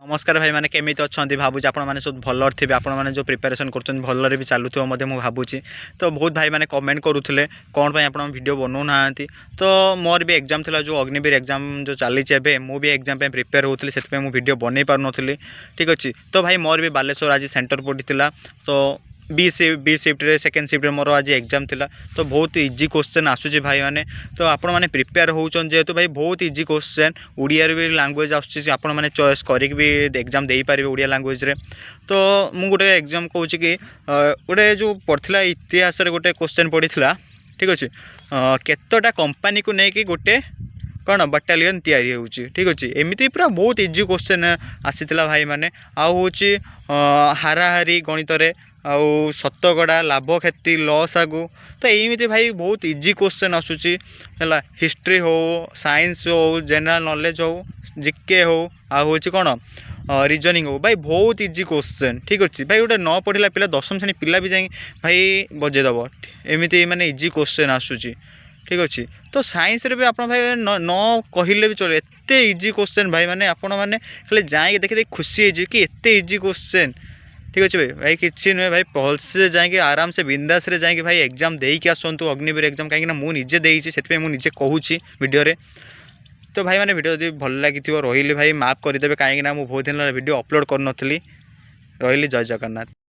नमस्कार भाई मैंने केमी अच्छा भावुँ आप सब भल थे आपने जो प्रिपेरेसन कर भलरे भी चलुव भावुँ तो बहुत भाई मैंने कमेंट करुले कौन आप वीडियो बनाऊना तो मोर भी एग्जाम था जो अग्निवीर एग्जाम जो चली मुझे एग्जाम प्रिपेयर होती से वीडियो बनई पार नी ठीक अच्छे तो भाई मोर भी बालेश्वर आज सेंटर पड़ा तो बी शिफ्ट सेकेंड शिफ्ट मोर आज एग्जाम थिला तो बहुत इजी क्वेश्चन आसूँ भाई मैंने तो आपण मैंने प्रिपेयर होचन जेहेतु भाई बहुत इजी क्वेश्चन उड़िया भी लैंग्वेज आसूँ आपण मैंने चॉइस करिक भी एग्जाम दे पारे उड़िया लैंग्वेज रे तो मु गोटे एग्जाम कहूँ कि गोटे जो पढ़ा इतिहास गोटे क्वेश्चन पड़ा ठीक अच्छे केतटा कंपनी को लेकिन गोटे कौन बटालियन तैयारी होची ठीक अच्छे एमती पूरा बहुत इजी क्वेश्चन आसीला भाई मैंने आउ हूँ हाराहारी गणित आउ शतकड़ा लाभ क्षति लॉस आगु तो यही भाई बहुत इजी क्वेश्चन आसूची है हिस्ट्री हो साइंस हो जनरल नॉलेज हो जीके हो आ हूँ कौन रीजनिंग हो भाई बहुत इजी क्वेश्चन ठीक अच्छे भाई गोटे न पढ़ला पिला दशम श्रेणी पिला भी जाए भाई बजेदब एमती माने इजी क्वेश्चन आसूची ठीक अच्छे तो साइंस रे भी आप भाई न कहले भी चले एत इजी क्वेश्चन भाई मैंने आपण मैंने खाली जाए देखी देखी खुशी है कि एत इजी क्वेश्चन ठीक अच्छे भाई किसी नुहे भाई भलसे जाए आराम से बिंदास रे जाए भाई एग्जाम दे कि आसतु अग्निवीर एग्जाम कहीं मुझे देती से मुझे कहूँ वीडियो रे तो भाई मैंने वीडियो भल लगी रही भाई माफ करदे कहीं मुझे बहुत दिन वीडियो अपलोड कर नी रही जय जगन्नाथ।